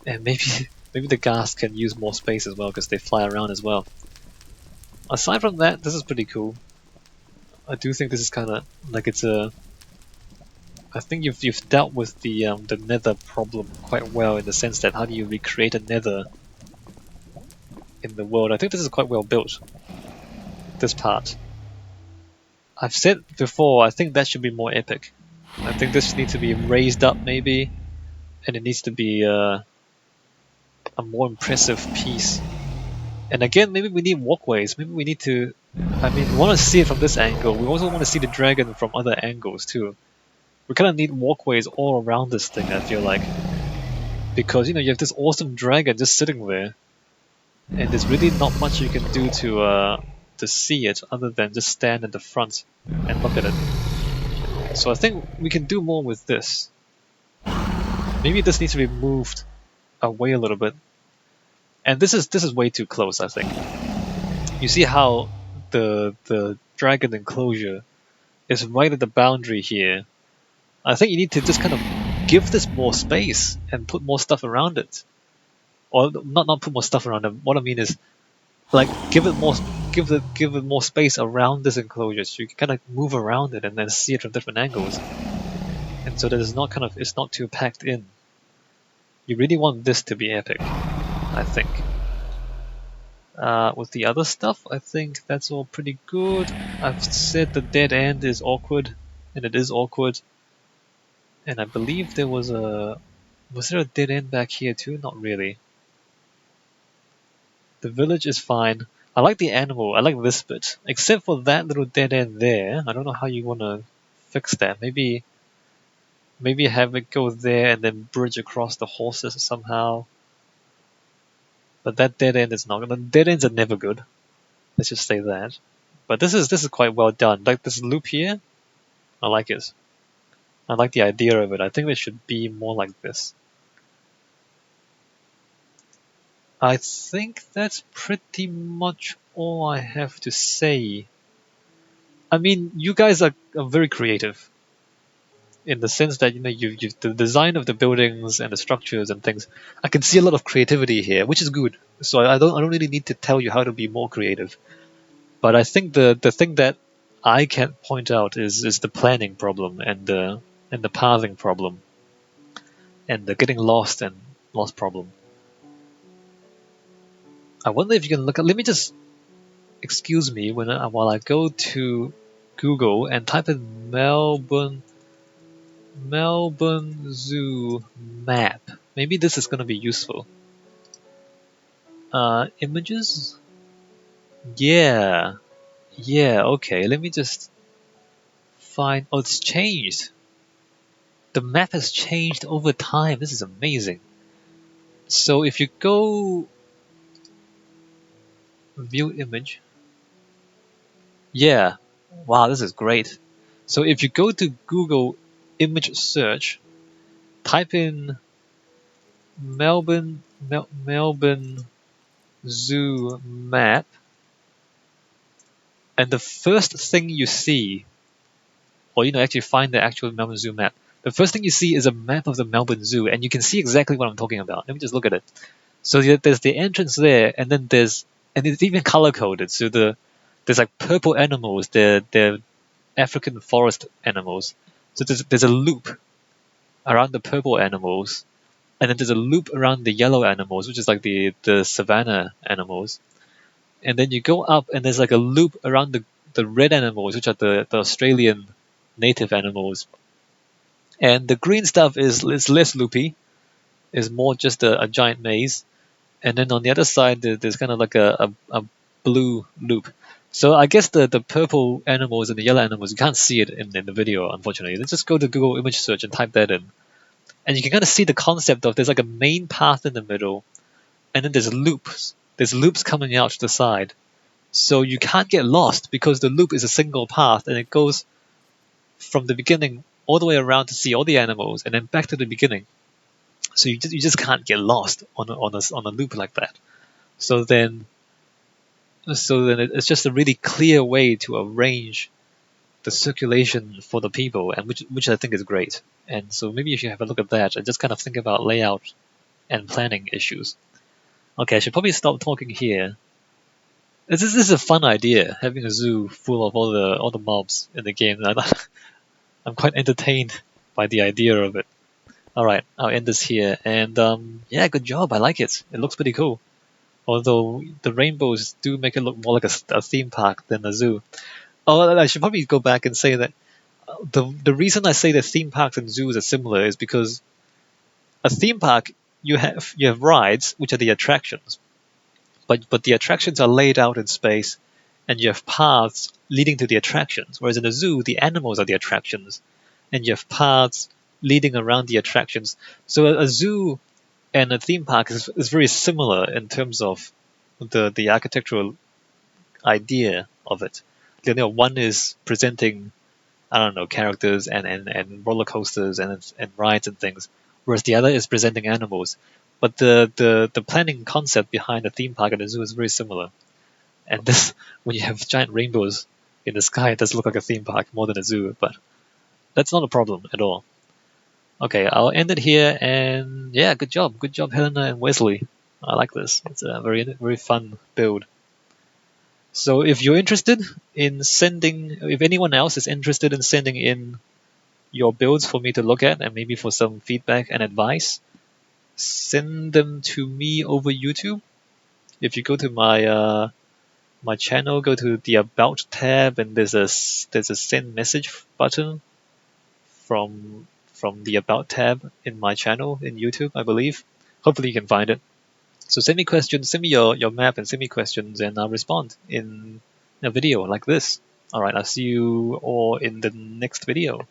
And maybe maybe the ghast can use more space as well because they fly around as well. Aside from that, this is pretty cool. I do think this is kind of like it's a. I think you've dealt with the Nether problem quite well in the sense that how do you recreate a Nether in the world? I think this is quite well built. This part. I've said before, I think that should be more epic. I think this needs to be raised up maybe, and it needs to be a more impressive piece. And again, maybe we need walkways. Maybe we need to. I mean, we want to see it from this angle. We also want to see the dragon from other angles too. We kind of need walkways all around this thing, I feel like. Because, you know, you have this awesome dragon just sitting there, and there's really not much you can do to see it other than just stand in the front and look at it. So I think we can do more with this. Maybe this needs to be moved away a little bit. And this is way too close, I think. You see how the dragon enclosure is right at the boundary here. I think you need to just kind of give this more space and put more stuff around it. Or not put more stuff around it. What I mean is like give it more space around this enclosure so you can kind of move around it and then see it from different angles. And so that it's not too packed in. You really want this to be epic, I think. With the other stuff, I think that's all pretty good. I've said the dead end is awkward, and it is awkward. And I believe there was a... Was there a dead end back here too? Not really. The village is fine. I like the animal, I like this bit. Except for that little dead end there. I don't know how you want to fix that. Maybe have it go there and then bridge across the horses somehow. But that dead end is not... The dead ends are never good. Let's just say that. But this is quite well done. Like this loop here, I like it. I like the idea of it. I think they should be more like this. I think that's pretty much all I have to say. I mean, you guys are very creative. In the sense that, you know, the design of the buildings and the structures and things, I can see a lot of creativity here, which is good. So I don't really need to tell you how to be more creative. But I think the thing that I can point out is the planning problem and the pathing problem and the getting lost problem. I wonder if you can look at. Let me just excuse me while I go to Google and type in Melbourne Zoo map. Maybe this is going to be useful. Images? Yeah. Okay, let me just find... Oh, it's changed. The map has changed over time. This is amazing. So if you go... View image. Yeah. Wow, this is great. So if you go to Google image search, type in Melbourne Zoo map, and the first thing you see, or actually find the actual Melbourne Zoo map. The first thing you see is a map of the Melbourne Zoo, and you can see exactly what I'm talking about. Let me just look at it. So there's the entrance there, and then and it's even color coded. So there's like purple animals. They're African forest animals. So there's a loop around the purple animals, and then there's a loop around the yellow animals, which is like the savanna animals. And then you go up, and there's like a loop around the red animals, which are the Australian native animals. And the green stuff is less loopy, is more just a giant maze. And then on the other side, there's kind of like a blue loop. So I guess the purple animals and the yellow animals, you can't see it in the video, unfortunately. Let's just go to Google image search and type that in. And you can kind of see the concept of there's like a main path in the middle, and then there's loops. There's loops coming out to the side. So you can't get lost because the loop is a single path, and it goes from the beginning all the way around to see all the animals, and then back to the beginning. So you just can't get lost on a loop like that. So then it's just a really clear way to arrange the circulation for the people, and which I think is great. And so maybe if you have a look at that and just kind of think about layout and planning issues. Okay, I should probably stop talking here. This is a fun idea, having a zoo full of all the mobs in the game. I'm quite entertained by the idea of it. All right, I'll end this here. And yeah, good job. I like it. It looks pretty cool. Although the rainbows do make it look more like a theme park than a zoo. Oh, I should probably go back and say that the reason I say that theme parks and zoos are similar is because a theme park you have rides, which are the attractions, but the attractions are laid out in space, and you have paths leading to the attractions. Whereas in a zoo, the animals are the attractions, and you have paths leading around the attractions. So a zoo and a theme park is very similar in terms of the architectural idea of it. One is presenting, I don't know, characters and roller coasters and rides and things, whereas the other is presenting animals. But the planning concept behind a theme park and a zoo is very similar. And this, when you have giant rainbows in the sky, it does look like a theme park more than a zoo, but that's not a problem at all. Okay, I'll end it here, and yeah, good job, Helena and Wesley. I like this. It's a very fun build. So if you're interested in sending, if anyone else is interested in sending in your builds for me to look at and maybe for some feedback and advice, send them to me over YouTube. If you go to my channel, go to the About tab, and there's a send message button from the About tab in my channel in YouTube, I believe. Hopefully you can find it. So send me questions, send me your map, and send me questions, and I'll respond in a video like this. All right, I'll see you all in the next video.